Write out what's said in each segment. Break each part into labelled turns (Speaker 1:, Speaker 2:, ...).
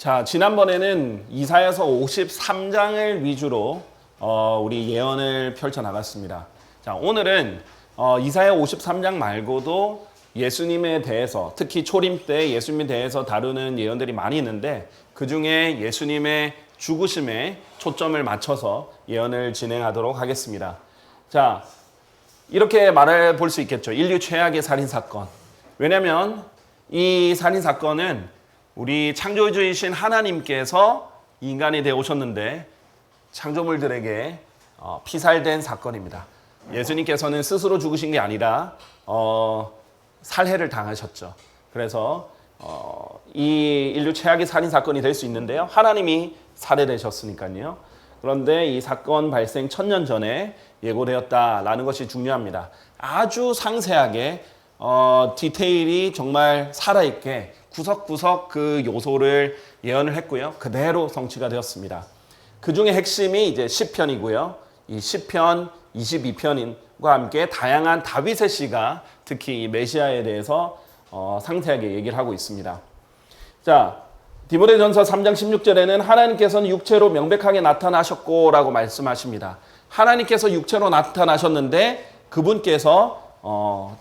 Speaker 1: 자, 지난번에는 이사야서 53장을 위주로 우리 예언을 펼쳐 나갔습니다. 자, 오늘은 이사야 53장 말고도 예수님에 대해서, 특히 초림 때 예수님에 대해서 다루는 예언들이 많이 있는데 그 중에 예수님의 죽으심에 초점을 맞춰서 예언을 진행하도록 하겠습니다. 자, 이렇게 말해 볼 수 있겠죠. 인류 최악의 살인사건. 왜냐하면 이 살인사건은 우리 창조주이신 하나님께서 인간이 되어 오셨는데 창조물들에게 피살된 사건입니다. 예수님께서는 스스로 죽으신 게 아니라 살해를 당하셨죠. 그래서 이 인류 최악의 살인사건이 될 수 있는데요. 하나님이 살해되셨으니까요. 그런데 이 사건 발생 1000년 전에 예고되었다라는 것이 중요합니다. 아주 상세하게 디테일이 정말 살아있게 구석구석 그 요소를 예언을 했고요. 그대로 성취가 되었습니다. 그 중에 핵심이 이제 시편이고요. 이 시편 22편과 함께 다양한 다윗의 시가 특히 이 메시아에 대해서 상세하게 얘기를 하고 있습니다. 자, 디모데전서 3장 16절에는 하나님께서는 육체로 명백하게 나타나셨고라고 말씀하십니다. 하나님께서 육체로 나타나셨는데 그분께서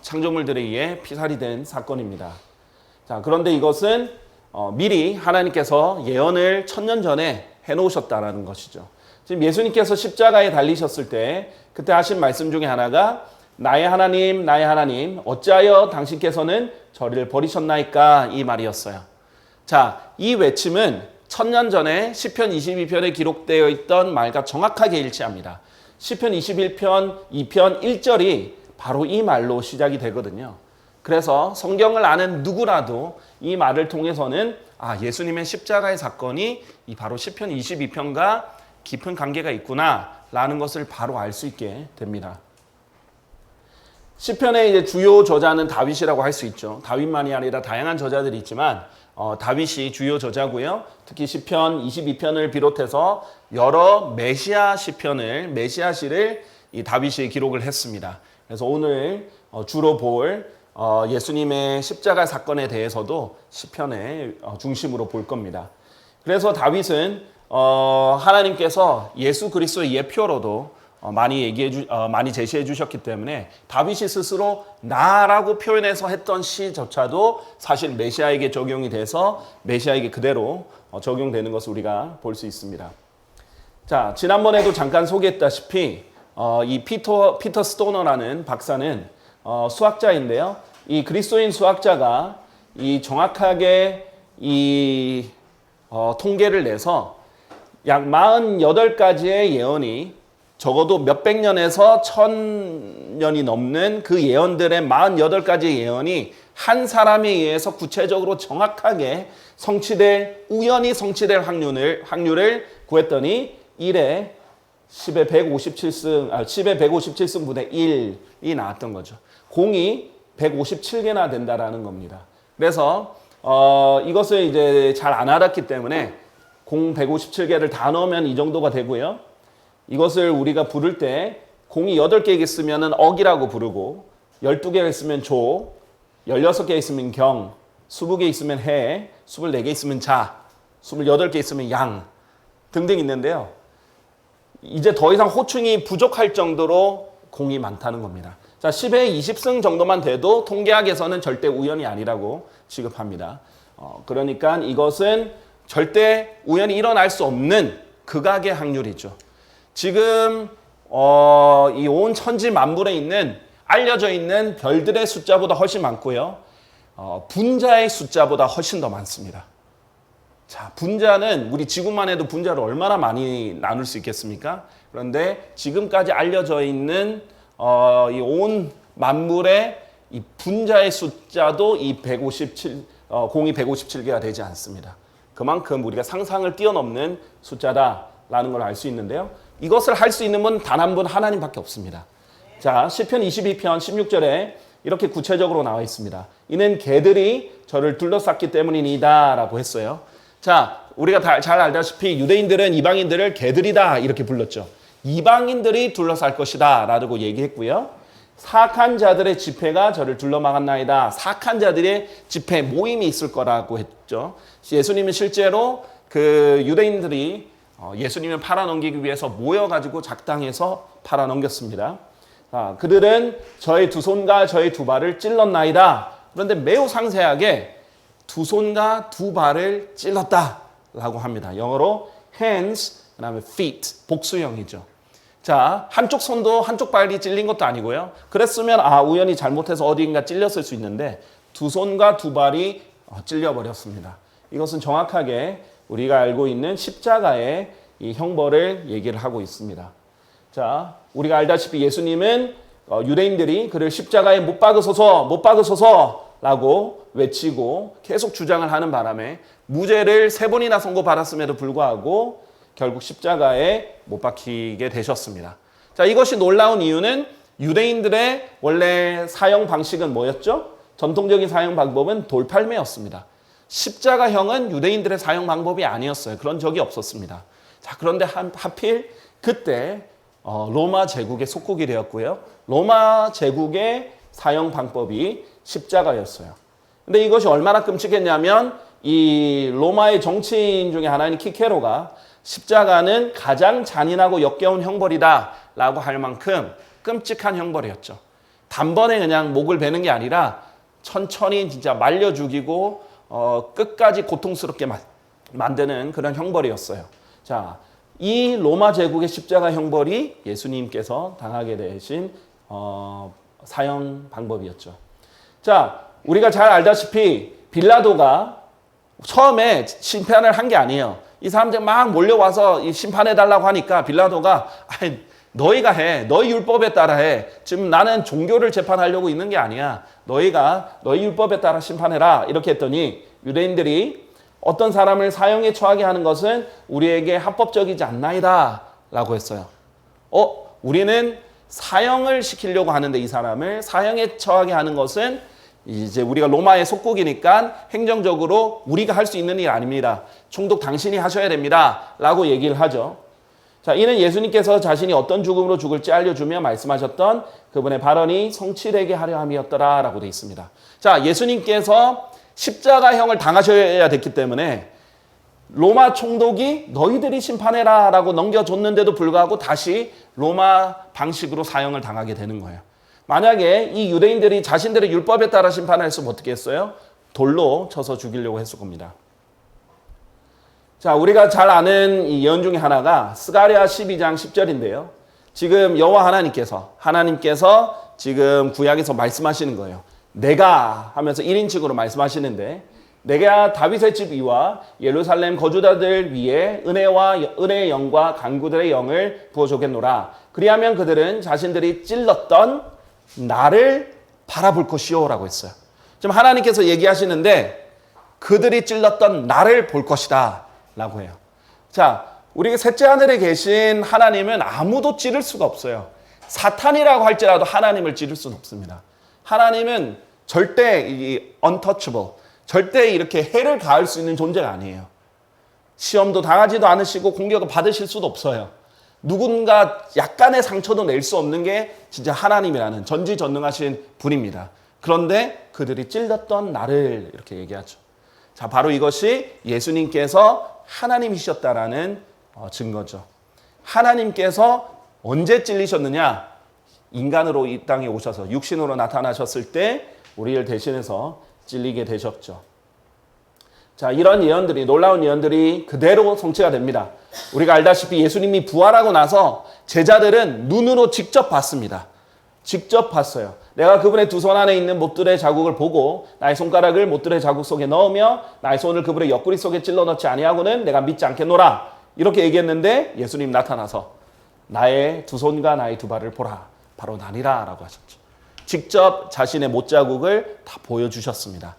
Speaker 1: 창조물들에 의해 피살이 된 사건입니다. 자, 그런데 이것은 미리 하나님께서 예언을 1000년 전에 해놓으셨다는 것이죠. 지금 예수님께서 십자가에 달리셨을 때 그때 하신 말씀 중에 하나가 나의 하나님 어찌하여 당신께서는 저를 버리셨나이까 이 말이었어요. 자, 이 외침은 1000년 전에 시편 22편에 기록되어 있던 말과 정확하게 일치합니다. 시편 21편 2편 1절이 바로 이 말로 시작이 되거든요. 그래서 성경을 아는 누구라도 이 말을 통해서는 예수님의 십자가의 사건이 이 바로 시편 22편과 깊은 관계가 있구나라는 것을 바로 알 수 있게 됩니다. 시편의 이제 주요 저자는 다윗이라고 할 수 있죠. 다윗만이 아니라 다양한 저자들이 있지만 다윗이 주요 저자고요. 특히 시편 22편을 비롯해서 여러 메시아 시를 이 다윗이 기록을 했습니다. 그래서 오늘 주로 볼 예수님의 십자가 사건에 대해서도 시편의 중심으로 볼 겁니다. 그래서 다윗은 하나님께서 예수 그리스도의 예표로도 많이 제시해 주셨기 때문에 다윗이 스스로 나라고 표현해서 했던 시조차도 사실 메시아에게 적용이 돼서 메시아에게 그대로 적용되는 것을 우리가 볼 수 있습니다. 자, 지난번에도 잠깐 소개했다시피 이 피터 스토너라는 박사는 수학자인데요. 이 그리스도인 수학자가 이 정확하게 이 통계를 내서 약 48가지의 예언이 적어도 몇백 년에서 1000년이 넘는 그 예언들의 48가지의 예언이 한 사람에 의해서 구체적으로 정확하게 우연히 성취될 확률을 구했더니 1에 10의 157승분의 1이 나왔던 거죠. 공이 157개나 된다라는 겁니다. 그래서 이것을 이제 잘 안 알았기 때문에 공 157개를 다 넣으면 이 정도가 되고요. 이것을 우리가 부를 때 공이 8개 있으면 억이라고 부르고 12개가 있으면 조, 16개 있으면 경, 20개 있으면 해, 24개 있으면 자, 28개 있으면 양 등등 있는데요. 이제 더 이상 호칭이 부족할 정도로 공이 많다는 겁니다. 자, 10에 20승 정도만 돼도 통계학에서는 절대 우연이 아니라고 취급합니다. 그러니까 이것은 절대 우연히 일어날 수 없는 극악의 확률이죠. 지금 이 온 천지 만물에 알려져 있는 별들의 숫자보다 훨씬 많고요. 분자의 숫자보다 훨씬 더 많습니다. 자, 분자는 우리 지구만 해도 분자를 얼마나 많이 나눌 수 있겠습니까? 그런데 지금까지 알려져 있는 이 온 만물의 이 분자의 숫자도 공이 157개가 되지 않습니다. 그만큼 우리가 상상을 뛰어넘는 숫자다라는 걸 알 수 있는데요. 이것을 할 수 있는 분 단 한 분 하나님밖에 없습니다. 자, 시편 22편 16절에 이렇게 구체적으로 나와 있습니다. 이는 개들이 저를 둘러쌌기 때문이니다 라고 했어요. 자, 우리가 잘 알다시피 유대인들은 이방인들을 개들이다 이렇게 불렀죠. 이방인들이 둘러쌀 것이다 라고 얘기했고요. 사악한 자들의 집회가 저를 둘러막았나이다. 사악한 자들의 집회 모임이 있을 거라고 했죠. 예수님은 실제로 그 유대인들이 예수님을 팔아넘기기 위해서 모여가지고 작당해서 팔아넘겼습니다. 그들은 저의 두 손과 저의 두 발을 찔렀나이다. 그런데 매우 상세하게 두 손과 두 발을 찔렀다라고 합니다. 영어로 hands, 그다음에 feet, 복수형이죠. 자, 한쪽 손도 한쪽 발이 찔린 것도 아니고요. 그랬으면 우연히 잘못해서 어디인가 찔렸을 수 있는데 두 손과 두 발이 찔려버렸습니다. 이것은 정확하게 우리가 알고 있는 십자가의 이 형벌을 얘기를 하고 있습니다. 자, 우리가 알다시피 예수님은 유대인들이 그를 십자가에 못 박으소서, 못 박으소서라고 외치고 계속 주장을 하는 바람에 무죄를 3번이나 선고받았음에도 불구하고 결국 십자가에 못 박히게 되셨습니다. 자, 이것이 놀라운 이유는 유대인들의 원래 사형 방식은 뭐였죠? 전통적인 사형 방법은 돌팔매였습니다. 십자가형은 유대인들의 사형 방법이 아니었어요. 그런 적이 없었습니다. 자, 그런데 하필 그때 로마 제국의 속국이 되었고요. 로마 제국의 사형 방법이 십자가였어요. 근데 이것이 얼마나 끔찍했냐면 이 로마의 정치인 중에 하나인 키케로가 십자가는 가장 잔인하고 역겨운 형벌이다라고 할 만큼 끔찍한 형벌이었죠. 단번에 그냥 목을 베는 게 아니라 천천히 진짜 말려 죽이고 끝까지 고통스럽게 만드는 그런 형벌이었어요. 자, 이 로마 제국의 십자가 형벌이 예수님께서 당하게 되신 사형 방법이었죠. 자, 우리가 잘 알다시피 빌라도가 처음에 심판을 한 게 아니에요. 이 사람들 막 몰려와서 심판해달라고 하니까 빌라도가 너희가 해. 너희 율법에 따라 해. 지금 나는 종교를 재판하려고 있는 게 아니야. 너희 율법에 따라 심판해라. 이렇게 했더니 유대인들이 어떤 사람을 사형에 처하게 하는 것은 우리에게 합법적이지 않나이다 라고 했어요. 우리는 사형을 시키려고 하는데 이 사람을 사형에 처하게 하는 것은 이제 우리가 로마의 속국이니까 행정적으로 우리가 할 수 있는 일 아닙니다. 총독 당신이 하셔야 됩니다. 라고 얘기를 하죠. 자, 이는 예수님께서 자신이 어떤 죽음으로 죽을지 알려주며 말씀하셨던 그분의 발언이 성취되게 하려 함이었더라 라고 되어 있습니다. 자, 예수님께서 십자가형을 당하셔야 됐기 때문에 로마 총독이 너희들이 심판해라 라고 넘겨줬는데도 불구하고 다시 로마 방식으로 사형을 당하게 되는 거예요. 만약에 이 유대인들이 자신들의 율법에 따라 심판을 했으면 어떻게 했어요? 돌로 쳐서 죽이려고 했을 겁니다. 자, 우리가 잘 아는 이 예언 중에 하나가 스가랴 12장 10절인데요. 지금 여호와 하나님께서 지금 구약에서 말씀하시는 거예요. 내가 하면서 1인칭으로 말씀하시는데 내가 다윗의 집 위와 예루살렘 거주자들 위에 은혜의 영과 간구들의 영을 부어주겠노라. 그리하면 그들은 자신들이 찔렀던 나를 바라볼 것이요 라고 했어요. 지금 하나님께서 얘기하시는데 그들이 찔렀던 나를 볼 것이다 라고 해요. 자, 우리 셋째 하늘에 계신 하나님은 아무도 찌를 수가 없어요. 사탄이라고 할지라도 하나님을 찌를 수는 없습니다. 하나님은 절대 untouchable, 절대 이렇게 해를 가할 수 있는 존재가 아니에요. 시험도 당하지도 않으시고 공격을 받으실 수도 없어요. 누군가 약간의 상처도 낼 수 없는 게 진짜 하나님이라는 전지전능하신 분입니다. 그런데 그들이 찔렸던 나를 이렇게 얘기하죠. 자, 바로 이것이 예수님께서 하나님이셨다라는 증거죠. 하나님께서 언제 찔리셨느냐? 인간으로 이 땅에 오셔서 육신으로 나타나셨을 때 우리를 대신해서 찔리게 되셨죠. 자, 이런 예언들이, 놀라운 예언들이 그대로 성취가 됩니다. 우리가 알다시피 예수님이 부활하고 나서 제자들은 눈으로 직접 봤습니다. 직접 봤어요. 내가 그분의 두 손 안에 있는 못들의 자국을 보고 나의 손가락을 못들의 자국 속에 넣으며 나의 손을 그분의 옆구리 속에 찔러 넣지 아니하고는 내가 믿지 않겠노라. 이렇게 얘기했는데 예수님 나타나서 나의 두 손과 나의 두 발을 보라. 바로 나니라 라고 하셨죠. 직접 자신의 못자국을 다 보여주셨습니다.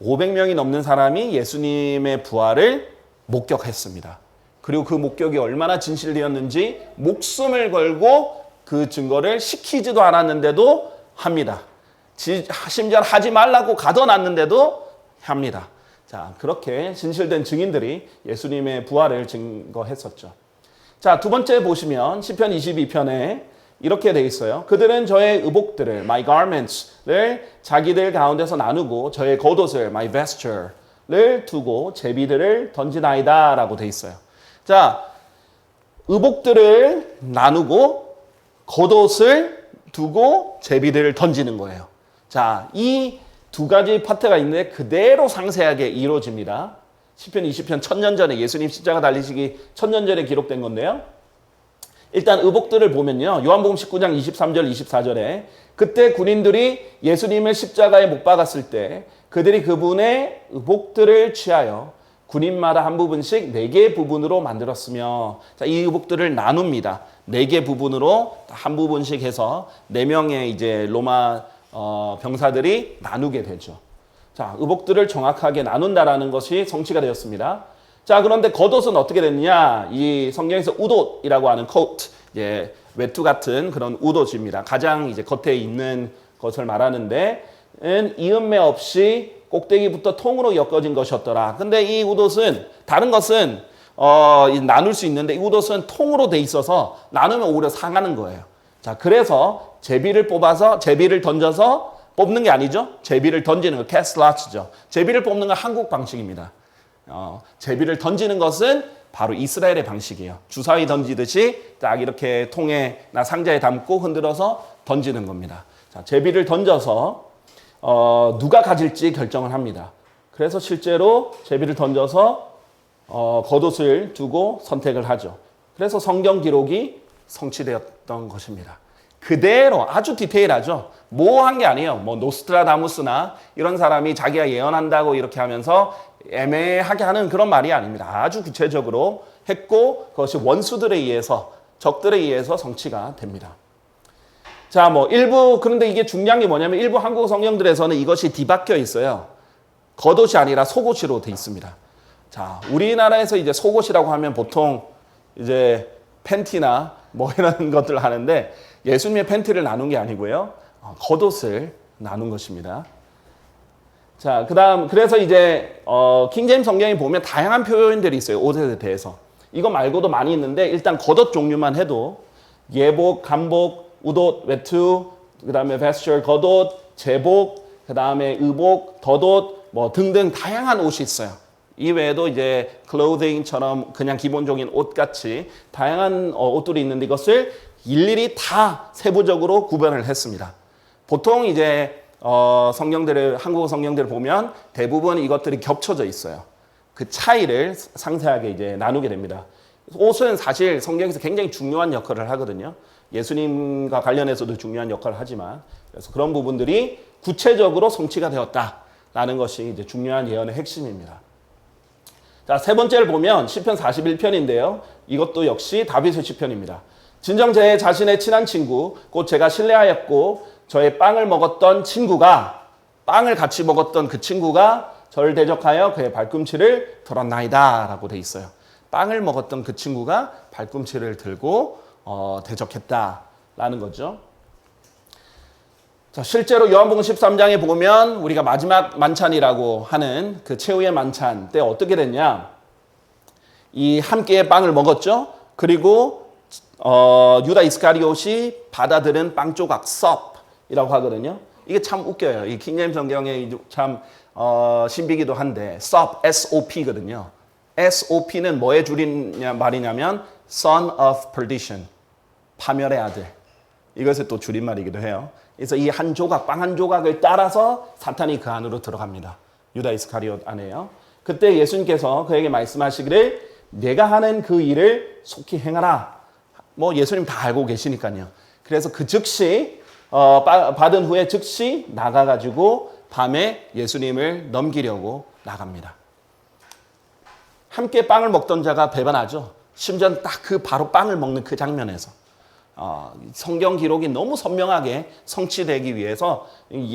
Speaker 1: 500명이 넘는 사람이 예수님의 부활을 목격했습니다. 그리고 그 목격이 얼마나 진실되었는지 목숨을 걸고 그 증거를 시키지도 않았는데도 합니다. 심지어 하지 말라고 가둬놨는데도 합니다. 자, 그렇게 진실된 증인들이 예수님의 부활을 증거했었죠. 자, 두 번째 보시면 시편 22편에 이렇게 돼 있어요. 그들은 저의 의복들을, my garments를 자기들 가운데서 나누고 저의 겉옷을, my vesture, 의복들을 두고 제비들을 던지나이다 라고 돼 있어요. 자, 의복들을 나누고 겉옷을 두고 제비들을 던지는 거예요. 자, 이 두 가지 파트가 있는데 그대로 상세하게 이루어집니다. 시편 20편 1000년 전에 예수님 십자가 달리시기 1000년 전에 기록된 건데요. 일단 의복들을 보면요. 요한복음 19장 23절 24절에 그때 군인들이 예수님을 십자가에 못 박았을 때 그들이 그분의 의복들을 취하여 군인마다 한 부분씩 4개 부분으로 만들었으며, 자, 이 의복들을 나눕니다. 4개 부분으로 한 부분씩 해서 4명의 이제 로마 병사들이 나누게 되죠. 자, 의복들을 정확하게 나눈다라는 것이 성취가 되었습니다. 자, 그런데 겉옷은 어떻게 됐느냐? 이 성경에서 우옷이라고 하는 코트, 외투 같은 그런 우옷입니다. 가장 이제 겉에 있는 것을 말하는데, 이음매 없이 꼭대기부터 통으로 엮어진 것이었더라. 근데 이 우옷은, 다른 것은 나눌 수 있는데 이 우옷은 통으로 돼 있어서 나누면 오히려 상하는 거예요. 자, 그래서 제비를 던져서 뽑는 게 아니죠. 제비를 던지는 거, cast lots죠. 제비를 뽑는 건 한국 방식입니다. 제비를 던지는 것은 바로 이스라엘의 방식이에요. 주사위 던지듯이 딱 이렇게 통에나 상자에 담고 흔들어서 던지는 겁니다. 자, 제비를 던져서 누가 가질지 결정을 합니다. 그래서 실제로 제비를 던져서 겉옷을 두고 선택을 하죠. 그래서 성경 기록이 성취되었던 것입니다. 그대로 아주 디테일하죠. 모호한 게 아니에요. 뭐 노스트라다무스나 이런 사람이 자기가 예언한다고 이렇게 하면서 애매하게 하는 그런 말이 아닙니다. 아주 구체적으로 했고 그것이 원수들에 의해서, 적들에 의해서 성취가 됩니다. 자, 뭐 일부, 그런데 이게 중요한 게 뭐냐면 일부 한국 성경들에서는 이것이 뒤바뀌어 있어요. 겉옷이 아니라 속옷으로 돼 있습니다. 자, 우리나라에서 이제 속옷이라고 하면 보통 이제 팬티나 뭐 이런 것들 하는데 예수님의 팬티를 나눈 게 아니고요. 겉옷을 나눈 것입니다. 자, 그래서 이제 킹제임스 성경에 보면 다양한 표현들이 있어요. 옷에 대해서. 이거 말고도 많이 있는데 일단 겉옷 종류만 해도 예복, 간복, 우옷, 외투, 그다음에 vesture, 겉옷, 제복, 그다음에 의복, 덧옷 뭐 등등 다양한 옷이 있어요. 이 외에도 이제 clothing처럼 그냥 기본적인 옷같이 다양한 옷들이 있는데 이것을 일일이 다 세부적으로 구별을 했습니다. 보통 이제 한국어 성경들을 보면 대부분 이것들이 겹쳐져 있어요. 그 차이를 상세하게 이제 나누게 됩니다. 옷은 사실 성경에서 굉장히 중요한 역할을 하거든요. 예수님과 관련해서도 중요한 역할을 하지만, 그래서 그런 부분들이 구체적으로 성취가 되었다라는 것이 이제 중요한 예언의 핵심입니다. 자, 세 번째를 보면 시편 41편인데요. 이것도 역시 다윗의 시편입니다. 진정 제 자신의 친한 친구, 곧 제가 신뢰하였고 저의 빵을 먹었던 친구가, 빵을 같이 먹었던 그 친구가 저를 대적하여 그의 발꿈치를 들었나이다 라고 돼 있어요. 빵을 먹었던 그 친구가 발꿈치를 들고 대적했다라는 거죠. 자, 실제로 요한복음 13장에 보면 우리가 마지막 만찬이라고 하는 그 최후의 만찬 때 어떻게 됐냐? 이 함께 빵을 먹었죠. 그리고 유다 이스카리옷이 받아들은 빵 조각 섭이라고 하거든요. 이게 참 웃겨요. 이 킹제임스 성경에 참 신비기도 한데 섭, SOP거든요. SOP는 뭐에 줄인 말이냐면 Son of Perdition, 파멸의 아들. 이것의 또 줄임말이기도 해요. 그래서 이 한 조각, 빵 한 조각을 따라서 사탄이 그 안으로 들어갑니다. 유다 이스카리옷 안에요. 그때 예수님께서 그에게 말씀하시기를 내가 하는 그 일을 속히 행하라. 뭐 예수님 다 알고 계시니까요. 그래서 그 즉시 받은 후에 즉시 나가가지고 밤에 예수님을 넘기려고 나갑니다. 함께 빵을 먹던 자가 배반하죠. 심지어 딱 그 바로 빵을 먹는 그 장면에서 성경 기록이 너무 선명하게 성취되기 위해서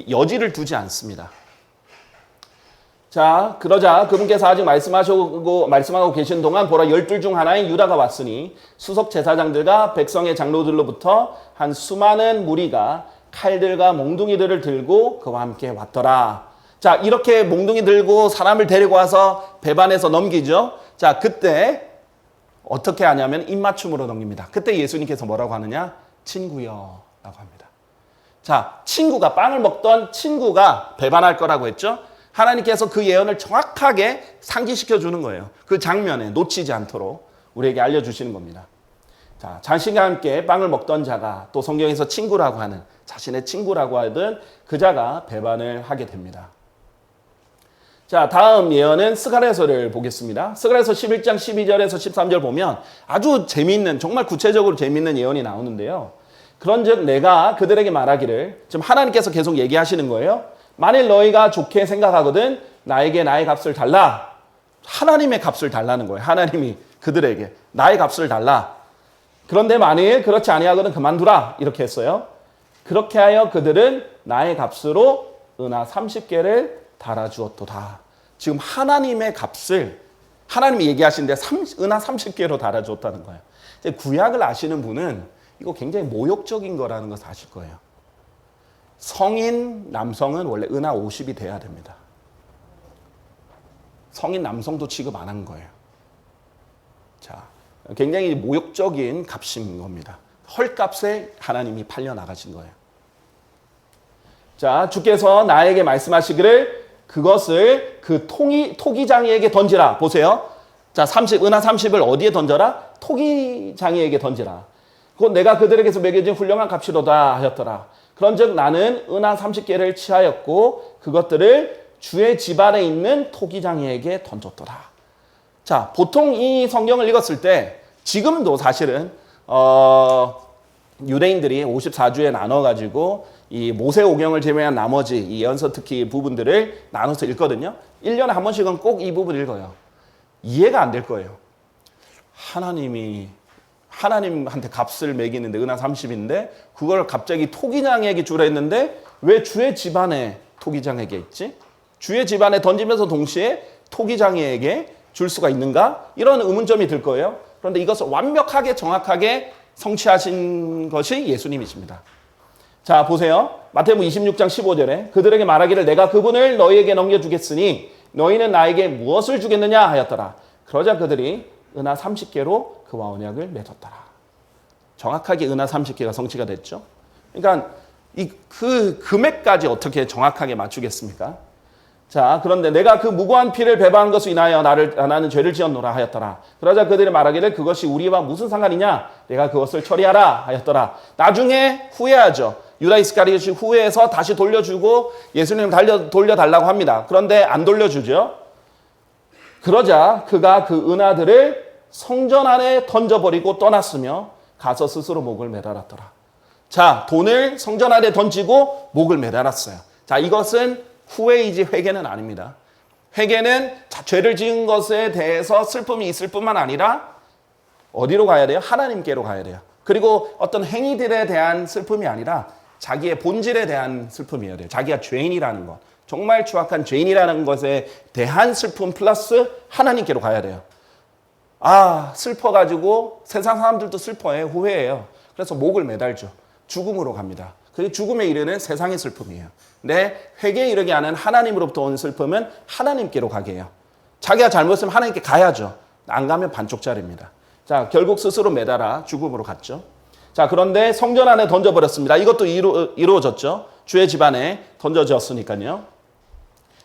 Speaker 1: 여지를 두지 않습니다. 자, 그러자 그분께서 아직 말씀하고 계신 동안 보라 열둘 중 하나인 유다가 왔으니 수석 제사장들과 백성의 장로들로부터 한 수많은 무리가 칼들과 몽둥이들을 들고 그와 함께 왔더라. 자, 이렇게 몽둥이 들고 사람을 데리고 와서 배반해서 넘기죠. 자, 그때 어떻게 하냐면 입맞춤으로 넘깁니다. 그때 예수님께서 뭐라고 하느냐? 친구여 라고 합니다. 자, 친구가, 빵을 먹던 친구가 배반할 거라고 했죠. 하나님께서 그 예언을 정확하게 상기시켜 주는 거예요. 그 장면에 놓치지 않도록 우리에게 알려주시는 겁니다. 자, 자신과 함께 빵을 먹던 자가 또 성경에서 친구라고 하는 자신의 친구라고 하던 그 자가 배반을 하게 됩니다. 자, 다음 예언은 스가랴서를 보겠습니다. 스가랴서 11장 12절에서 13절 보면 아주 재미있는, 정말 구체적으로 재미있는 예언이 나오는데요. 그런즉 내가 그들에게 말하기를, 지금 하나님께서 계속 얘기하시는 거예요. 만일 너희가 좋게 생각하거든 나에게 나의 값을 달라. 하나님의 값을 달라는 거예요. 하나님이 그들에게 나의 값을 달라. 그런데 만일 그렇지 아니하거든 그만두라. 이렇게 했어요. 그렇게 하여 그들은 나의 값으로 은하 30개를 달아주었도다. 지금 하나님의 값을 하나님이 얘기하시는데 은하 30개로 달아주었다는 거예요. 이제 구약을 아시는 분은 이거 굉장히 모욕적인 거라는 것을 아실 거예요. 성인 남성은 원래 은하 50이 돼야 됩니다. 성인 남성도 취급 안 한 거예요. 자, 굉장히 모욕적인 값인 겁니다. 헐값에 하나님이 팔려 나가신 거예요. 자, 주께서 나에게 말씀하시기를 그것을 그 토기장이에게 던지라. 보세요. 자, 은하 30을 어디에 던져라? 토기장이에게 던지라. 곧 내가 그들에게서 매겨진 훌륭한 값이로다 하였더라. 그런즉 나는 은하 30개를 취하였고 그것들을 주의 집안에 있는 토기장이에게 던졌더라. 자, 보통 이 성경을 읽었을 때 지금도 사실은 유대인들이 54주에 나눠가지고 이 모세오경을 제외한 나머지 이 예언서 특히 부분들을 나눠서 읽거든요. 1년에 한 번씩은 꼭 이 부분 읽어요. 이해가 안 될 거예요. 하나님한테 값을 매기는데 은하 30인데 그걸 갑자기 토기장에게 주라 했는데 왜 주의 집안에 토기장에게 있지? 주의 집안에 던지면서 동시에 토기장에게 줄 수가 있는가? 이런 의문점이 들 거예요. 그런데 이것을 완벽하게 정확하게 성취하신 것이 예수님이십니다. 자, 보세요. 마태복음 26장 15절에 그들에게 말하기를 내가 그분을 너희에게 넘겨주겠으니 너희는 나에게 무엇을 주겠느냐 하였더라. 그러자 그들이 은하 30개로 그와 언약을 맺었더라. 정확하게 은하 30개가 성취가 됐죠. 그러니까 그 금액까지 어떻게 정확하게 맞추겠습니까? 자, 그런데 내가 그 무고한 피를 배반한 것으로 인하여 나는 죄를 지었노라 하였더라. 그러자 그들이 말하기를 그것이 우리와 무슨 상관이냐? 내가 그것을 처리하라 하였더라. 나중에 후회하죠. 유다 이스카리ot이 후회해서 다시 돌려주고 예수님을 돌려달라고 합니다. 그런데 안 돌려주죠. 그러자 그가 그 은하들을 성전 안에 던져버리고 떠났으며 가서 스스로 목을 매달았더라. 자, 돈을 성전 안에 던지고 목을 매달았어요. 자, 이것은 후회이지 회개는 아닙니다. 회개는 죄를 지은 것에 대해서 슬픔이 있을 뿐만 아니라 어디로 가야 돼요? 하나님께로 가야 돼요. 그리고 어떤 행위들에 대한 슬픔이 아니라 자기의 본질에 대한 슬픔이어야 돼요. 자기가 죄인이라는 것, 정말 추악한 죄인이라는 것에 대한 슬픔 플러스 하나님께로 가야 돼요. 아, 슬퍼가지고 세상 사람들도 슬퍼해요. 후회해요. 그래서 목을 매달죠. 죽음으로 갑니다. 그게 죽음에 이르는 세상의 슬픔이에요. 근데 회개에 이르게 하는 하나님으로부터 온 슬픔은 하나님께로 가게 해요. 자기가 잘못했으면 하나님께 가야죠. 안 가면 반쪽짜리입니다. 자, 결국 스스로 매달아 죽음으로 갔죠. 자, 그런데 성전 안에 던져버렸습니다. 이것도 이루어졌죠. 주의 집안에 던져졌으니까요.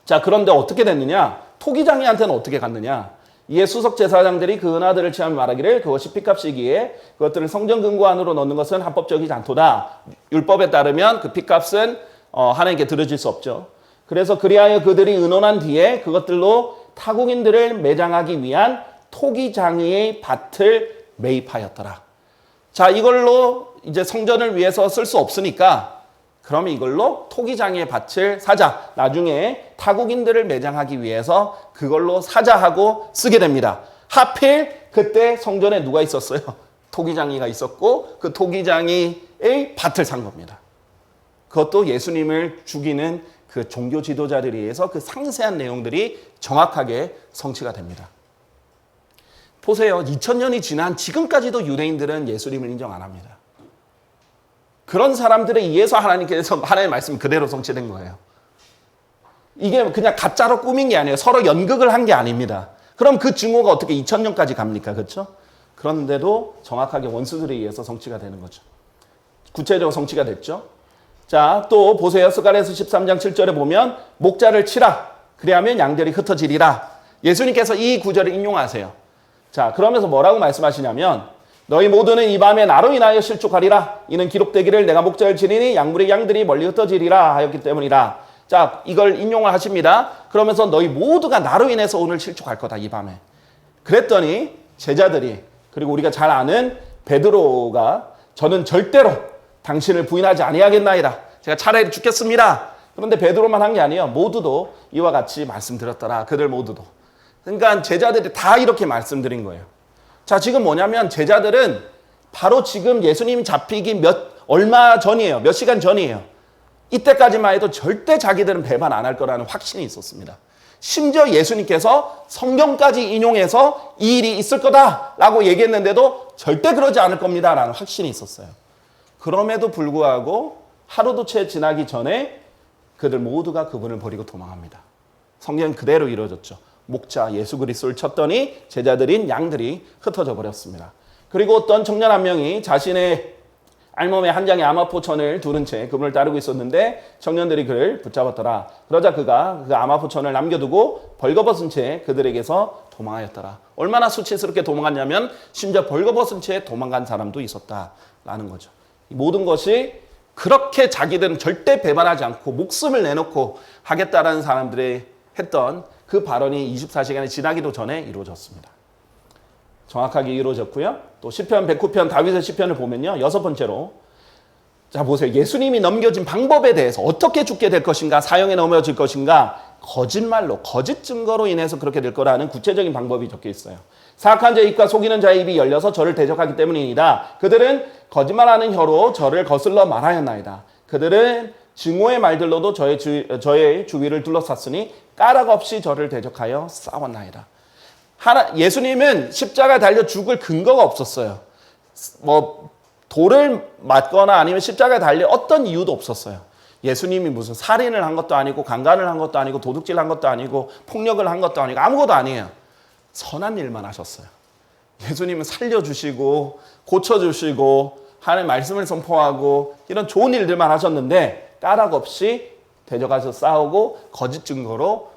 Speaker 1: 자, 그런데 어떻게 됐느냐? 토기장이한테는 어떻게 갔느냐? 이에 수석 제사장들이 그 은하들을 취하며 말하기를 그것이 핏값이기에 그것들을 성전 금고 안으로 넣는 것은 합법적이지 않도다. 율법에 따르면 그 핏값은 하나님께 드려질 수 없죠. 그래서 그리하여 그들이 의논한 뒤에 그것들로 타국인들을 매장하기 위한 토기장의 밭을 매입하였더라. 자, 이걸로 이제 성전을 위해서 쓸 수 없으니까 그러면 이걸로 토기장의 밭을 사자. 나중에 타국인들을 매장하기 위해서 그걸로 사자 하고 쓰게 됩니다. 하필 그때 성전에 누가 있었어요? 토기장이가 있었고 그 토기장이의 밭을 산 겁니다. 그것도 예수님을 죽이는 그 종교 지도자들에 의해서 그 상세한 내용들이 정확하게 성취가 됩니다. 보세요. 2000년이 지난 지금까지도 유대인들은 예수님을 인정 안 합니다. 그런 사람들에 의해서 하나님께서 하나님의 말씀이 그대로 성취된 거예요. 이게 그냥 가짜로 꾸민 게 아니에요. 서로 연극을 한 게 아닙니다. 그럼 그 증오가 어떻게 2000년까지 갑니까? 그렇죠? 그런데도 정확하게 원수들에 의해서 성취가 되는 거죠. 구체적으로 성취가 됐죠. 자, 또 보세요. 스가랴서 13장 7절에 보면 목자를 치라. 그리하면 양들이 흩어지리라. 예수님께서 이 구절을 인용하세요. 자, 그러면서 뭐라고 말씀하시냐면 너희 모두는 이 밤에 나로 인하여 실족하리라. 이는 기록되기를 내가 목자를 지니니 양물의 양들이 멀리 흩어지리라 하였기 때문이라. 자, 이걸 인용을 하십니다. 그러면서 너희 모두가 나로 인해서 오늘 실족할 거다, 이 밤에. 그랬더니 제자들이, 그리고 우리가 잘 아는 베드로가 저는 절대로 당신을 부인하지 아니하겠나이다. 제가 차라리 죽겠습니다. 그런데 베드로만 한 게 아니에요. 모두도 이와 같이 말씀드렸더라. 그들 모두도. 그러니까 제자들이 다 이렇게 말씀드린 거예요. 자, 지금 뭐냐면 제자들은 바로 지금 예수님이 잡히기 얼마 전이에요. 몇 시간 전이에요. 이때까지만 해도 절대 자기들은 배반 안 할 거라는 확신이 있었습니다. 심지어 예수님께서 성경까지 인용해서 이 일이 있을 거다라고 얘기했는데도 절대 그러지 않을 겁니다라는 확신이 있었어요. 그럼에도 불구하고 하루도 채 지나기 전에 그들 모두가 그분을 버리고 도망합니다. 성경은 그대로 이루어졌죠. 목자 예수 그리스도를 쳤더니 제자들인 양들이 흩어져 버렸습니다. 그리고 어떤 청년 한 명이 자신의 알몸에 한 장의 아마포천을 두른 채 그분을 따르고 있었는데 청년들이 그를 붙잡았더라. 그러자 그가 그 아마포천을 남겨두고 벌거벗은 채 그들에게서 도망하였더라. 얼마나 수치스럽게 도망갔냐면 심지어 벌거벗은 채 도망간 사람도 있었다라는 거죠. 이 모든 것이 그렇게 자기들은 절대 배반하지 않고 목숨을 내놓고 하겠다라는 사람들이 했던 그 발언이 24시간이 지나기도 전에 이루어졌습니다. 정확하게 이루어졌고요. 또 시편 109편 다윗의 시편을 보면요. 6번째로 자 보세요. 예수님이 넘겨진 방법에 대해서 어떻게 죽게 될 것인가, 사형에 넘어질 것인가, 거짓말로, 거짓 증거로 인해서 그렇게 될 거라는 구체적인 방법이 적혀 있어요. 사악한 자의 입과 속이는 자의 입이 열려서 저를 대적하기 때문이니이다. 그들은 거짓말하는 혀로 저를 거슬러 말하였나이다. 그들은 증오의 말들로도 저의 주위를 둘러쌌으니 까닭 없이 저를 대적하여 싸웠나이다. 예수님은 십자가에 달려 죽을 근거가 없었어요. 뭐 돌을 맞거나 아니면 십자가에 달릴 어떤 이유도 없었어요. 예수님이 무슨 살인을 한 것도 아니고 강간을 한 것도 아니고 도둑질을 한 것도 아니고 폭력을 한 것도 아니고 아무것도 아니에요. 선한 일만 하셨어요. 예수님은 살려주시고 고쳐주시고 하나님의 말씀을 선포하고 이런 좋은 일들만 하셨는데 까닭 없이 대적하셔서 싸우고 거짓 증거로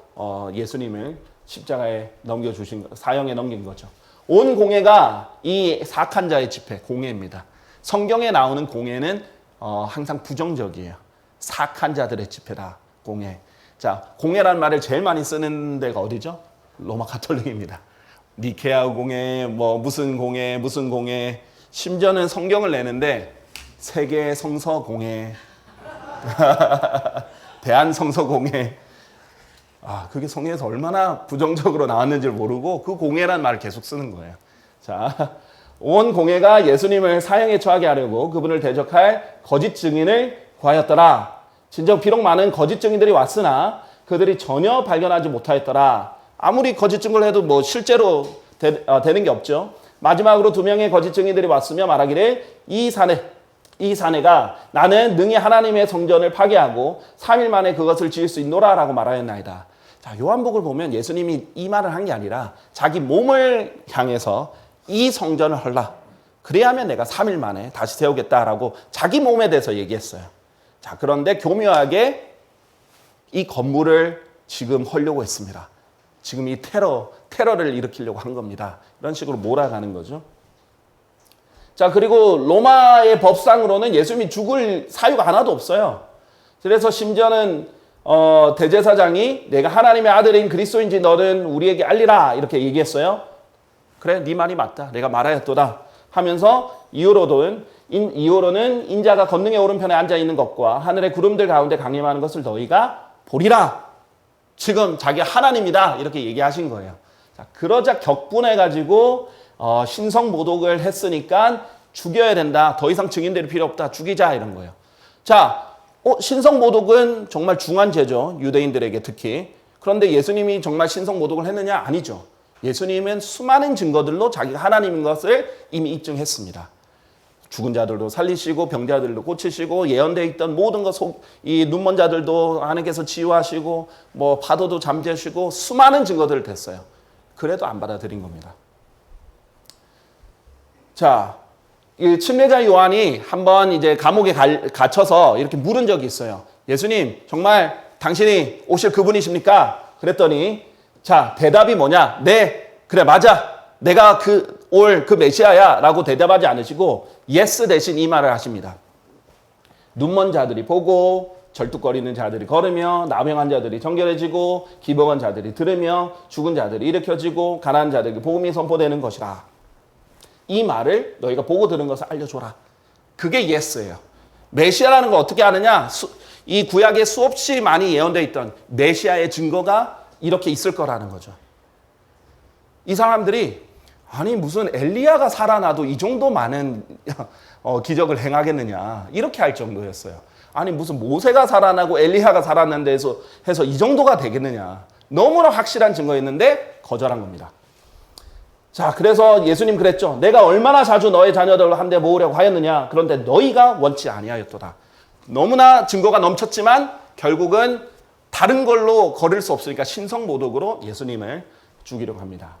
Speaker 1: 예수님을 십자가에 넘겨주신 사형에 넘긴 거죠. 온 공회가 이 사악한 자의 집회, 공회입니다. 성경에 나오는 공회는 항상 부정적이에요. 사악한 자들의 집회다, 공회. 자, 공회라는 말을 제일 많이 쓰는 데가 어디죠? 로마 가톨릭입니다. 니케아 공회, 뭐 무슨 공회, 무슨 공회. 심지어는 성경을 내는데 세계 성서 공회, 대한 성서 공회. 그게 성경에서 얼마나 부정적으로 나왔는지를 모르고 그 공회라는 말을 계속 쓰는 거예요. 자, 온 공회가 예수님을 사형에 처하게 하려고 그분을 대적할 거짓 증인을 구하였더라. 진정 비록 많은 거짓 증인들이 왔으나 그들이 전혀 발견하지 못하였더라. 아무리 거짓 증거를 해도 뭐 실제로 되는 게 없죠. 마지막으로 2명의 거짓 증인들이 왔으며 말하기를 이 사내가 나는 능히 하나님의 성전을 파괴하고 3일 만에 그것을 지을 수 있노라 라고 말하였나이다. 자, 요한복음을 보면 예수님이 이 말을 한 게 아니라 자기 몸을 향해서 이 성전을 헐라. 그래야면 내가 3일 만에 다시 세우겠다라고 자기 몸에 대해서 얘기했어요. 자, 그런데 교묘하게 이 건물을 지금 헐려고 했습니다. 지금 이 테러를 일으키려고 한 겁니다. 이런 식으로 몰아가는 거죠. 자, 그리고 로마의 법상으로는 예수님이 죽을 사유가 하나도 없어요. 그래서 심지어는 대제사장이 내가 하나님의 아들인 그리스도인지 너는 우리에게 알리라 이렇게 얘기했어요. 그래, 네 말이 맞다. 내가 말하였도다 하면서 이후로는 인자가 권능의 오른편에 앉아있는 것과 하늘의 구름들 가운데 강림하는 것을 너희가 보리라. 지금 자기가 하나님이다 이렇게 얘기하신 거예요. 자, 그러자 격분해가지고 신성모독을 했으니까 죽여야 된다. 더 이상 증인들이 필요 없다. 죽이자 이런 거예요. 자, 신성모독은 정말 중한 죄죠. 유대인들에게 특히. 그런데 예수님이 정말 신성모독을 했느냐? 아니죠. 예수님은 수많은 증거들로 자기가 하나님인 것을 이미 입증했습니다. 죽은 자들도 살리시고 병자들도 고치시고 예언되어 있던 모든 이 눈먼 자들도 하나님께서 치유하시고 뭐 파도도 잠재시고 수많은 증거들을 댔어요. 그래도 안 받아들인 겁니다. 자, 이 침례자 요한이 한번 이제 감옥에 갇혀서 이렇게 물은 적이 있어요. 예수님, 정말 당신이 오실 그분이십니까? 그랬더니 자, 대답이 뭐냐? 네, 그래, 맞아. 내가 올 그 메시아야 라고 대답하지 않으시고 예스 대신 이 말을 하십니다. 눈먼 자들이 보고 절뚝거리는 자들이 걸으며 나병한 자들이 정결해지고 기복한 자들이 들으며 죽은 자들이 일으켜지고 가난한 자들에게 복음이 선포되는 것이라. 이 말을 너희가 보고 들은 것을 알려줘라. 그게 예스예요. 메시아라는 걸 어떻게 아느냐? 이 구약에 수없이 많이 예언되어 있던 메시아의 증거가 이렇게 있을 거라는 거죠. 이 사람들이 아니 무슨 엘리야가 살아나도 이 정도 많은 기적을 행하겠느냐 이렇게 할 정도였어요. 아니 무슨 모세가 살아나고 엘리야가 살아난다 해서 이 정도가 되겠느냐. 너무나 확실한 증거였는데 거절한 겁니다. 자, 그래서 예수님 그랬죠. 내가 얼마나 자주 너의 자녀들을 한데 모으려고 하였느냐. 그런데 너희가 원치 아니하였도다. 너무나 증거가 넘쳤지만 결국은 다른 걸로 거릴 수 없으니까 신성모독으로 예수님을 죽이려고 합니다.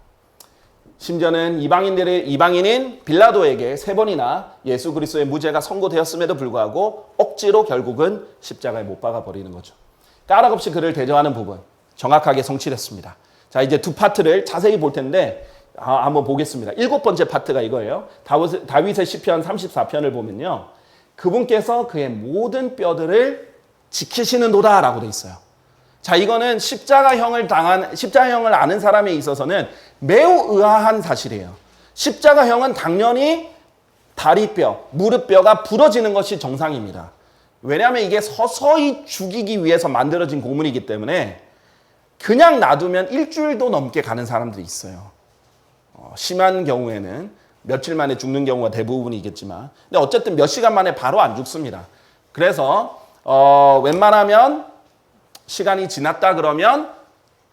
Speaker 1: 심지어는 이방인인 빌라도에게 3번이나 예수 그리스도의 무죄가 선고되었음에도 불구하고 억지로 결국은 십자가에 못 박아 버리는 거죠. 까락없이 그를 대적하는 부분 정확하게 성취됐습니다. 자, 이제 두 파트를 자세히 볼 텐데 한번 보겠습니다. 7번째 파트가 이거예요. 다윗의 시편 34편을 보면요. 그분께서 그의 모든 뼈들을 지키시는도다라고 돼 있어요. 자, 이거는 십자가형을 아는 사람에 있어서는 매우 의아한 사실이에요. 십자가형은 당연히 다리뼈, 무릎뼈가 부러지는 것이 정상입니다. 왜냐하면 이게 서서히 죽이기 위해서 만들어진 고문이기 때문에 그냥 놔두면 일주일도 넘게 가는 사람들이 있어요. 심한 경우에는 며칠 만에 죽는 경우가 대부분이겠지만, 근데 어쨌든 몇 시간 만에 바로 안 죽습니다. 그래서 웬만하면 시간이 지났다 그러면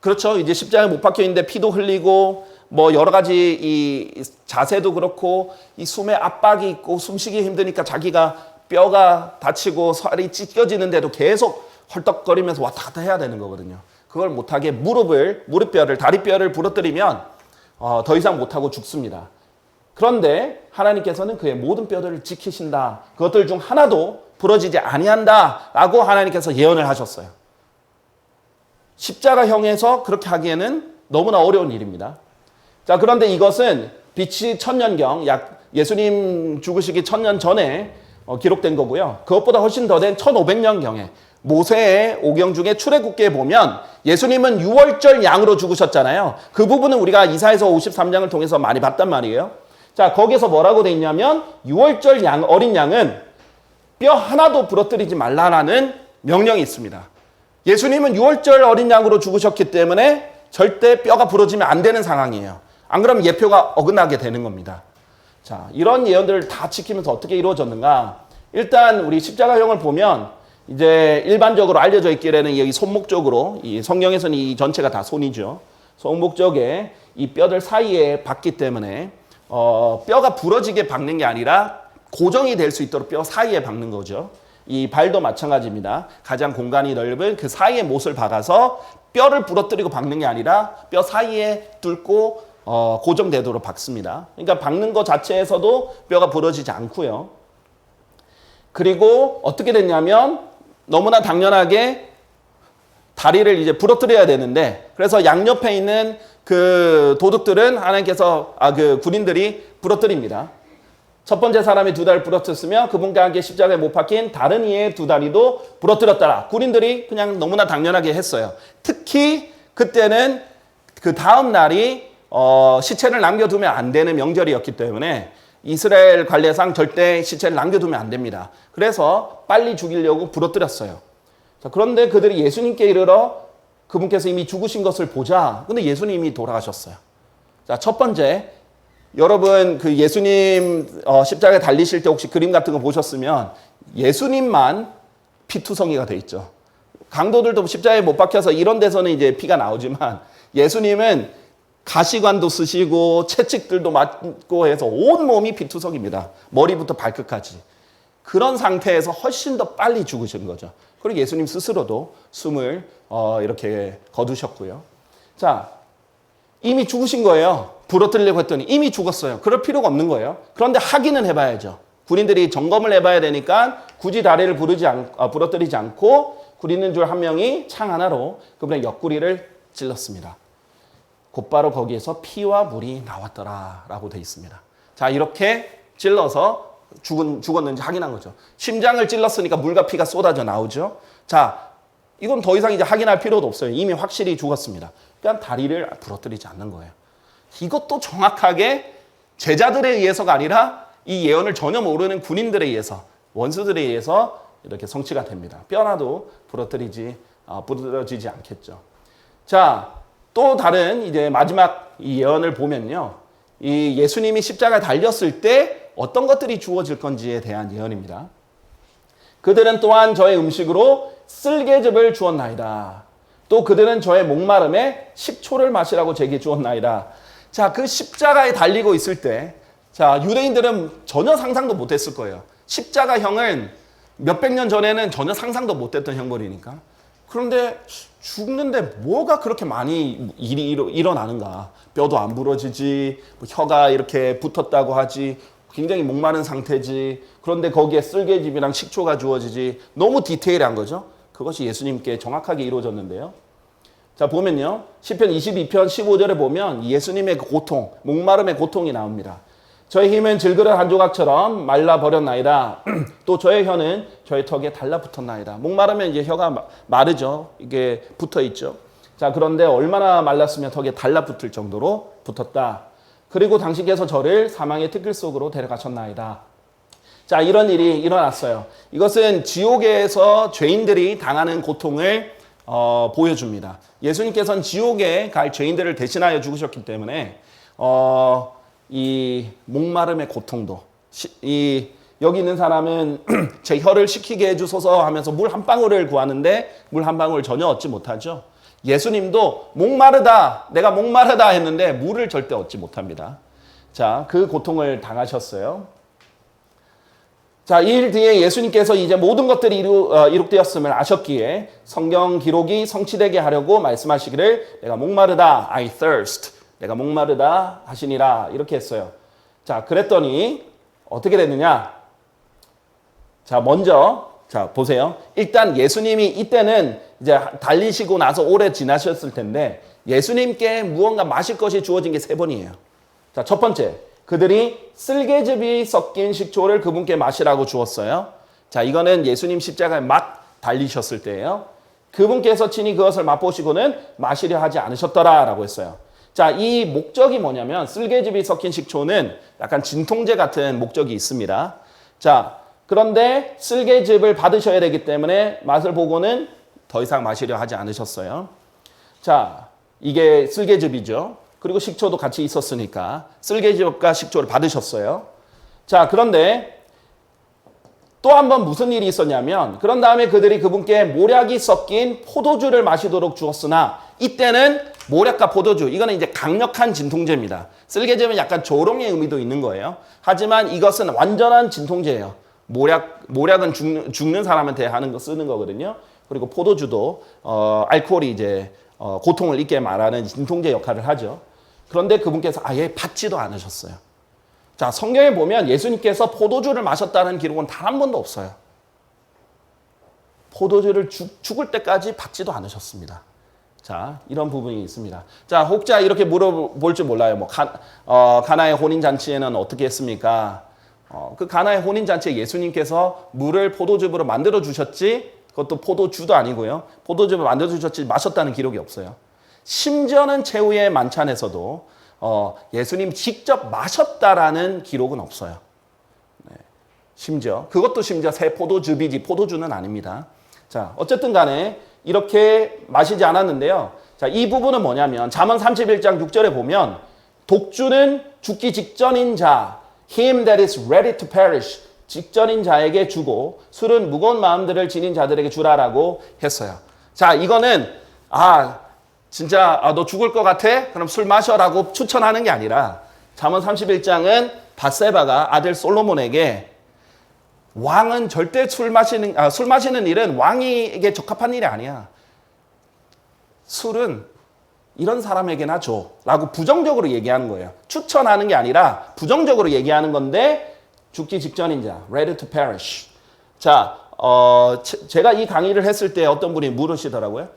Speaker 1: 그렇죠. 이제 십자가에 못 박혀 있는데 피도 흘리고 뭐 여러 가지 이 자세도 그렇고 이 숨에 압박이 있고 숨쉬기 힘드니까 자기가 뼈가 다치고 살이 찢겨지는데도 계속 헐떡거리면서 왔다 갔다 해야 되는 거거든요. 그걸 못하게 무릎뼈를 다리뼈를 부러뜨리면 더 이상 못하고 죽습니다. 그런데 하나님께서는 그의 모든 뼈들을 지키신다. 그것들 중 하나도 부러지지 아니한다라고 하나님께서 예언을 하셨어요. 십자가형에서 그렇게 하기에는 너무나 어려운 일입니다. 자, 그런데 이것은 BC 1000년경 약 예수님 죽으시기 1000년 전에 기록된 거고요. 그것보다 훨씬 더 된 1500년경에 모세의 오경 중에 출애굽기에 보면 예수님은 유월절 양으로 죽으셨잖아요. 그 부분은 우리가 이사야서 53장을 통해서 많이 봤단 말이에요. 자, 거기서 뭐라고 돼 있냐면 유월절 어린 양은 뼈 하나도 부러뜨리지 말라라는 명령이 있습니다. 예수님은 유월절 어린 양으로 죽으셨기 때문에 절대 뼈가 부러지면 안 되는 상황이에요. 안 그러면 예표가 어긋나게 되는 겁니다. 자, 이런 예언들을 다 지키면서 어떻게 이루어졌는가? 일단 우리 십자가형을 보면 이제 일반적으로 알려져 있기에는 여기 손목 쪽으로, 이 성경에서는 이 전체가 다 손이죠. 손목 쪽에 이 뼈들 사이에 박기 때문에 뼈가 부러지게 박는 게 아니라 고정이 될 수 있도록 뼈 사이에 박는 거죠. 이 발도 마찬가지입니다. 가장 공간이 넓은 그 사이에 못을 박아서 뼈를 부러뜨리고 박는 게 아니라 뼈 사이에 뚫고 고정되도록 박습니다. 그러니까 박는 것 자체에서도 뼈가 부러지지 않고요. 그리고 어떻게 됐냐면 너무나 당연하게 다리를 이제 부러뜨려야 되는데, 그래서 양옆에 있는 그 도둑들은 하나님께서 그 군인들이 부러뜨립니다. 첫 번째 사람이 2다리를 부러뜨렸으며 그분과 함께 십자가에 못 박힌 다른 이의 2다리도 부러뜨렸더라. 군인들이 그냥 너무나 당연하게 했어요. 특히 그때는 그 다음 날이 시체를 남겨두면 안 되는 명절이었기 때문에 이스라엘 관례상 절대 시체를 남겨두면 안 됩니다. 그래서 빨리 죽이려고 부러뜨렸어요. 자, 그런데 그들이 예수님께 이르러 그분께서 이미 죽으신 것을 보자. 근데 예수님이 돌아가셨어요. 자, 첫 번째, 여러분 그 예수님 십자가에 달리실 때 혹시 그림 같은 거 보셨으면 예수님만 피투성이가 돼 있죠. 강도들도 십자가에 못 박혀서 이런 데서는 이제 피가 나오지만 예수님은 가시관도 쓰시고 채찍들도 맞고 해서 온 몸이 피투성입니다. 머리부터 발끝까지. 그런 상태에서 훨씬 더 빨리 죽으신 거죠. 그리고 예수님 스스로도 숨을 이렇게 거두셨고요. 자, 이미 죽으신 거예요. 부러뜨리려고 했더니 이미 죽었어요. 그럴 필요가 없는 거예요. 그런데 확인은 해봐야죠. 군인들이 점검을 해봐야 되니까 굳이 다리를 부러뜨리지 않고 군 있는 줄 한 명이 창 하나로 그분의 옆구리를 찔렀습니다. 곧바로 거기에서 피와 물이 나왔더라라고 돼 있습니다. 자, 이렇게 찔러서 죽었는지 확인한 거죠. 심장을 찔렀으니까 물과 피가 쏟아져 나오죠. 자, 이건 더 이상 이제 확인할 필요도 없어요. 이미 확실히 죽었습니다. 그러니까 다리를 부러뜨리지 않는 거예요. 이것도 정확하게 제자들에 의해서가 아니라 이 예언을 전혀 모르는 군인들에 의해서, 원수들에 의해서 이렇게 성취가 됩니다. 뼈 하나도 부러지지 않겠죠. 자, 또 다른 이제 마지막 이 예언을 보면요. 이 예수님이 십자가에 달렸을 때 어떤 것들이 주어질 건지에 대한 예언입니다. 그들은 또한 저의 음식으로 쓸개즙을 주었나이다. 또 그들은 저의 목마름에 식초를 마시라고 제게 주었나이다. 자, 그 십자가에 달리고 있을 때, 자, 유대인들은 전혀 상상도 못했을 거예요. 십자가형은 몇백 년 전에는 전혀 상상도 못했던 형벌이니까. 그런데 죽는데 뭐가 그렇게 많이 일이 일어나는가? 뼈도 안 부러지지, 뭐 혀가 이렇게 붙었다고 하지, 굉장히 목마른 상태지. 그런데 거기에 쓸개즙이랑 식초가 주어지지. 너무 디테일한 거죠. 그것이 예수님께 정확하게 이루어졌는데요. 자, 보면요. 시편 22편 15절에 보면 예수님의 고통, 목마름의 고통이 나옵니다. 저의 힘은 질그릇 한 조각처럼 말라버렸나이다. 또 저의 혀는 저의 턱에 달라붙었나이다. 목마르면 이제 혀가 마르죠. 이게 붙어있죠. 자, 그런데 얼마나 말랐으면 턱에 달라붙을 정도로 붙었다. 그리고 당신께서 저를 사망의 티끌 속으로 데려가셨나이다. 자, 이런 일이 일어났어요. 이것은 지옥에서 죄인들이 당하는 고통을 보여줍니다. 예수님께서는 지옥에 갈 죄인들을 대신하여 죽으셨기 때문에 이 목마름의 고통도 여기 있는 사람은 제 혀를 식히게 해주소서 하면서 물 한 방울을 구하는데 물 한 방울 전혀 얻지 못하죠. 예수님도 목마르다, 내가 목마르다 했는데 물을 절대 얻지 못합니다. 자, 그 고통을 당하셨어요. 자, 이 일 뒤에 예수님께서 이제 모든 것들이 이룩되었음을 아셨기에 성경 기록이 성취되게 하려고 말씀하시기를 내가 목마르다, I thirst, 내가 목마르다 하시니라 이렇게 했어요. 자, 그랬더니 어떻게 됐느냐? 자, 먼저 자, 보세요. 일단 예수님이 이때는 이제 달리시고 나서 오래 지나셨을 텐데 예수님께 무언가 마실 것이 주어진 게 3번이에요. 자, 첫 번째. 그들이 쓸개즙이 섞인 식초를 그분께 마시라고 주었어요. 자, 이거는 예수님 십자가에 막 달리셨을 때예요. 그분께서 친히 그것을 맛보시고는 마시려 하지 않으셨더라라고 했어요. 자, 이 목적이 뭐냐면 쓸개즙이 섞인 식초는 약간 진통제 같은 목적이 있습니다. 자, 그런데 쓸개즙을 받으셔야 되기 때문에 맛을 보고는 더 이상 마시려 하지 않으셨어요. 자, 이게 쓸개즙이죠. 그리고 식초도 같이 있었으니까 쓸개즙과 식초를 받으셨어요. 자, 그런데 또 한 번 무슨 일이 있었냐면 그런 다음에 그들이 그분께 모략이 섞인 포도주를 마시도록 주었으나 이때는 모략과 포도주, 이거는 이제 강력한 진통제입니다. 쓸개즙은 약간 조롱의 의미도 있는 거예요. 하지만 이것은 완전한 진통제예요. 모략은 죽는 사람한테 쓰는 거거든요. 그리고 포도주도 알코올이 이제 고통을 잊게 말하는 진통제 역할을 하죠. 그런데 그분께서 아예 받지도 않으셨어요. 자, 성경에 보면 예수님께서 포도주를 마셨다는 기록은 단 한 번도 없어요. 포도주를 죽을 때까지 받지도 않으셨습니다. 자, 이런 부분이 있습니다. 자, 혹자 이렇게 물어볼지 몰라요. 뭐 가나의 혼인잔치에는 어떻게 했습니까? 그 가나의 혼인잔치에 예수님께서 물을 포도즙으로 만들어 주셨지, 그것도 포도주도 아니고요. 포도즙을 만들어 주셨지 마셨다는 기록이 없어요. 심지어는 최후의 만찬에서도 예수님 직접 마셨다라는 기록은 없어요. 네. 그것도 심지어 새 포도즙이지 포도주는 아닙니다. 자, 어쨌든 간에 이렇게 마시지 않았는데요. 자, 이 부분은 뭐냐면 잠언 31장 6절에 보면 독주는 죽기 직전인 자, him that is ready to perish, 직전인 자에게 주고 술은 무거운 마음들을 지닌 자들에게 주라라고 했어요. 자, 이거는 진짜 너 죽을 것 같아? 그럼 술 마셔라고 추천하는 게 아니라 잠언 31장은 밧세바가 아들 솔로몬에게 왕은 절대 술 마시는 일은 왕에게 적합한 일이 아니야. 술은 이런 사람에게나 줘 라고 부정적으로 얘기하는 거예요. 추천하는 게 아니라 부정적으로 얘기하는 건데 죽기 직전인 자, ready to perish. 자, 제가 이 강의를 했을 때 어떤 분이 물으시더라고요.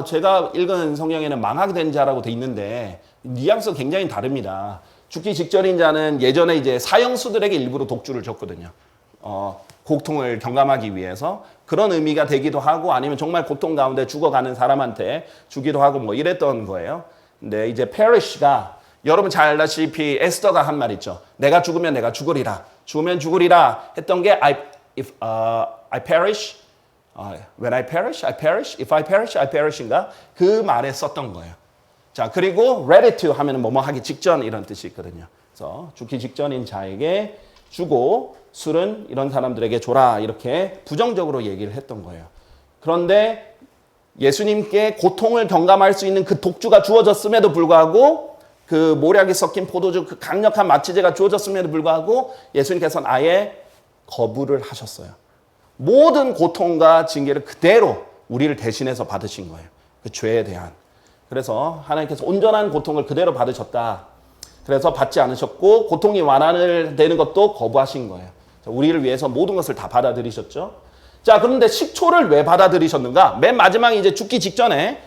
Speaker 1: 제가 읽은 성경에는 망하게 된 자라고 돼 있는데 뉘앙스가 굉장히 다릅니다. 죽기 직전인 자는 예전에 이제 사형수들에게 일부러 독주를 줬거든요. 고통을 경감하기 위해서 그런 의미가 되기도 하고 아니면 정말 고통 가운데 죽어가는 사람한테 주기도 하고 뭐 이랬던 거예요. 근데 이제 perish가 여러분 잘 알다시피 에스더가 한 말 있죠. 내가 죽으면 내가 죽으리라. 죽으면 죽으리라 했던 게 I perish, when I perish, I perish, if I perish, I perish인가? 그 말에 썼던 거예요. 자, 그리고 ready to 하면 뭐뭐 하기 직전 이런 뜻이 있거든요. 그래서 죽기 직전인 자에게 주고 술은 이런 사람들에게 줘라 이렇게 부정적으로 얘기를 했던 거예요. 그런데 예수님께 고통을 경감할 수 있는 그 독주가 주어졌음에도 불구하고 그 모략이 섞인 포도주 그 강력한 마취제가 주어졌음에도 불구하고 예수님께서는 아예 거부를 하셨어요. 모든 고통과 징계를 그대로 우리를 대신해서 받으신 거예요. 그 죄에 대한. 그래서 하나님께서 온전한 고통을 그대로 받으셨다. 그래서 받지 않으셨고 고통이 완화되는 것도 거부하신 거예요. 우리를 위해서 모든 것을 다 받아들이셨죠. 자, 그런데 식초를 왜 받아들이셨는가? 맨 마지막에 이제 죽기 직전에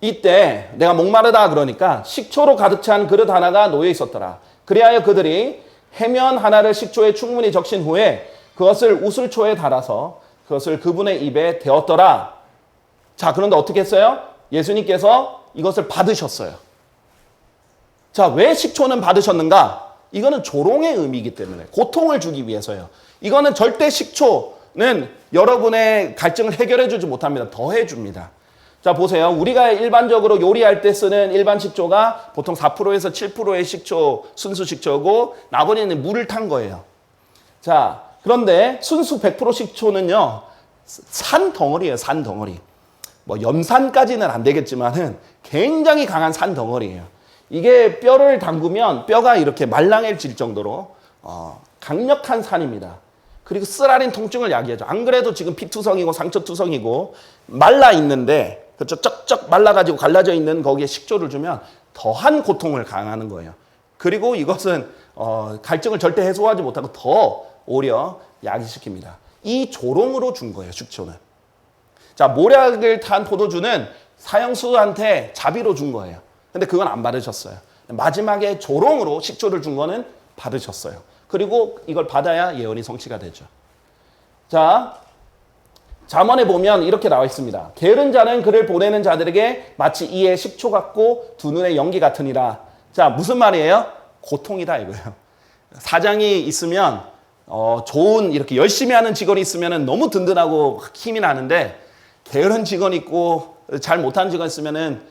Speaker 1: 이때 내가 목마르다 그러니까 식초로 가득 찬 그릇 하나가 놓여 있었더라. 그리하여 그들이 해면 하나를 식초에 충분히 적신 후에 그것을 우슬초에 달아서 그것을 그분의 입에 대었더라. 자, 그런데 어떻게 했어요? 예수님께서 이것을 받으셨어요. 자, 왜 식초는 받으셨는가? 이거는 조롱의 의미이기 때문에 고통을 주기 위해서요. 이거는 절대 식초는 여러분의 갈증을 해결해 주지 못합니다. 더해 줍니다. 자, 보세요. 우리가 일반적으로 요리할 때 쓰는 일반 식초가 보통 4%에서 7%의 식초, 순수 식초고 나머지는 물을 탄 거예요. 자, 그런데 순수 100% 식초는요. 산 덩어리예요. 산 덩어리. 뭐 염산까지는 안 되겠지만은 굉장히 강한 산 덩어리예요. 이게 뼈를 담그면 뼈가 이렇게 말랑해질 정도로 강력한 산입니다. 그리고 쓰라린 통증을 야기하죠. 안 그래도 지금 피투성이고 상처투성이고 말라 있는데 그렇죠? 쩍쩍 말라가지고 갈라져 있는 거기에 식초를 주면 더한 고통을 강하는 거예요. 그리고 이것은 갈증을 절대 해소하지 못하고 더 오히려 야기시킵니다. 이 조롱으로 준 거예요. 식초는. 자, 모략을 탄 포도주는 사형수한테 자비로 준 거예요. 근데 그건 안 받으셨어요. 마지막에 조롱으로 식초를 준 거는 받으셨어요. 그리고 이걸 받아야 예언이 성취가 되죠. 자, 잠언에 보면 이렇게 나와 있습니다. 게으른 자는 그를 보내는 자들에게 마치 이에 식초 같고 두 눈의 연기 같으니라. 자, 무슨 말이에요? 고통이다 이거예요. 사장이 있으면 좋은 이렇게 열심히 하는 직원이 있으면 너무 든든하고 힘이 나는데 게으른 직원이 있고 잘 못하는 직원이 있으면은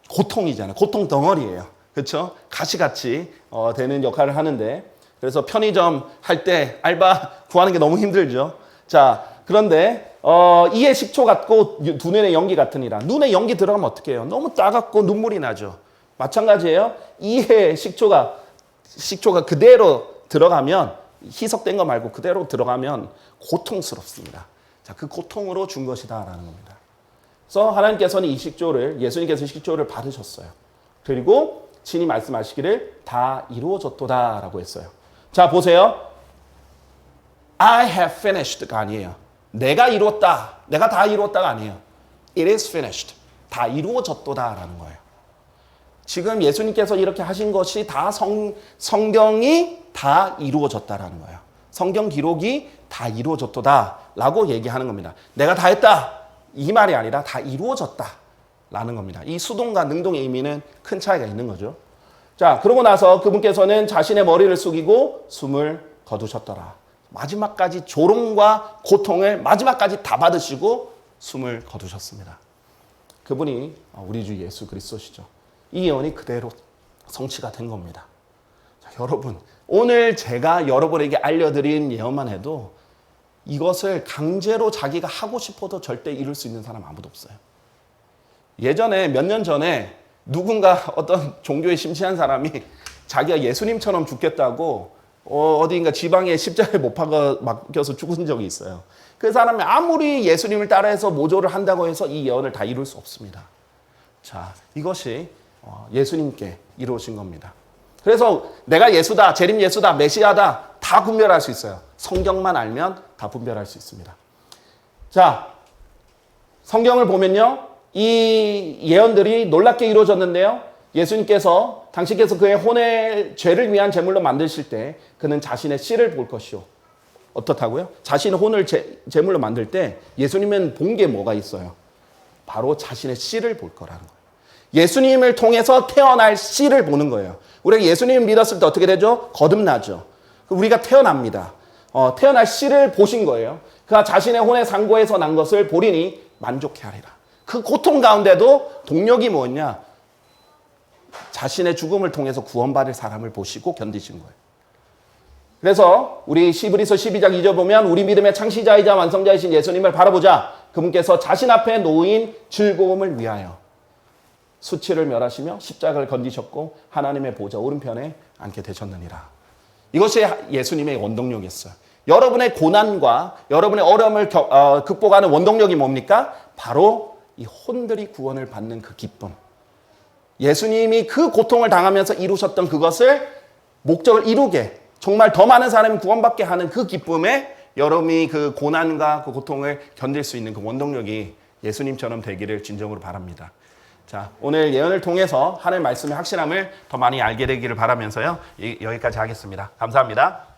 Speaker 1: 고통이잖아요. 고통 덩어리예요. 그렇죠? 가시같이 되는 역할을 하는데 그래서 편의점 할 때 알바 구하는 게 너무 힘들죠. 자, 그런데 이에 식초 같고 두 눈의 연기 같으니라. 눈에 연기 들어가면 어떻게 해요? 너무 따갑고 눈물이 나죠. 마찬가지예요. 이에 식초가 그대로 들어가면 희석된 거 말고 그대로 들어가면 고통스럽습니다. 자, 그 고통으로 준 것이다라는 겁니다. 그래서 하나님께서는 이 식초를 예수님께서 식초를 받으셨어요. 그리고 친히 말씀하시기를 다 이루어졌도다라고 했어요. 자, 보세요. I have finished가 아니에요. 내가 이루었다. 내가 다 이루었다가 아니에요. It is finished. 다 이루어졌도다라는 거예요. 지금 예수님께서 이렇게 하신 것이 다 성경이 다 이루어졌다라는 거예요. 성경 기록이 다 이루어졌도다라고 얘기하는 겁니다. 내가 다 했다. 이 말이 아니라 다 이루어졌다라는 겁니다. 이 수동과 능동의 의미는 큰 차이가 있는 거죠. 자, 그러고 나서 그분께서는 자신의 머리를 숙이고 숨을 거두셨더라. 마지막까지 조롱과 고통을 마지막까지 다 받으시고 숨을 거두셨습니다. 그분이 우리 주 예수 그리스도시죠. 이 예언이 그대로 성취가 된 겁니다. 자, 여러분, 오늘 제가 여러분에게 알려드린 예언만 해도 이것을 강제로 자기가 하고 싶어도 절대 이룰 수 있는 사람 아무도 없어요. 예전에 몇 년 전에 누군가 어떤 종교에 심취한 사람이 자기가 예수님처럼 죽겠다고 어디인가 지방에 십자가에 못 박혀서 죽은 적이 있어요. 그 사람이 아무리 예수님을 따라해서 모조를 한다고 해서 이 예언을 다 이룰 수 없습니다. 자, 이것이 예수님께 이루어진 겁니다. 그래서 내가 예수다, 재림 예수다, 메시아다 다 분별할 수 있어요. 성경만 알면 다 분별할 수 있습니다. 자, 성경을 보면요. 이 예언들이 놀랍게 이루어졌는데요. 예수님께서 당신께서 그의 혼의 죄를 위한 제물로 만드실 때 그는 자신의 씨를 볼 것이요. 어떻다고요? 자신의 혼을 제물로 만들 때 예수님은 본 게 뭐가 있어요? 바로 자신의 씨를 볼 거라는 거예요. 예수님을 통해서 태어날 씨를 보는 거예요. 우리가 예수님을 믿었을 때 어떻게 되죠? 거듭나죠. 우리가 태어납니다. 태어날 씨를 보신 거예요. 그가 자신의 혼의 상고에서 난 것을 보리니 만족해 하리라. 그 고통 가운데도 동력이 뭐였냐? 자신의 죽음을 통해서 구원받을 사람을 보시고 견디신 거예요. 그래서 우리 히브리서 12장 2절 보면 우리 믿음의 창시자이자 완성자이신 예수님을 바라보자. 그분께서 자신 앞에 놓인 즐거움을 위하여 수치를 멸하시며 십자가를 건지셨고 하나님의 보좌 오른편에 앉게 되셨느니라. 이것이 예수님의 원동력이었어요. 여러분의 고난과 여러분의 어려움을 극복하는 원동력이 뭡니까? 바로 이 혼들이 구원을 받는 그 기쁨. 예수님이 그 고통을 당하면서 이루셨던 그것을 목적을 이루게 정말 더 많은 사람이 구원받게 하는 그 기쁨에 여러분이 그 고난과 그 고통을 견딜 수 있는 그 원동력이 예수님처럼 되기를 진정으로 바랍니다. 자, 오늘 예언을 통해서 하나님의 말씀의 확실함을 더 많이 알게 되기를 바라면서요. 여기까지 하겠습니다. 감사합니다.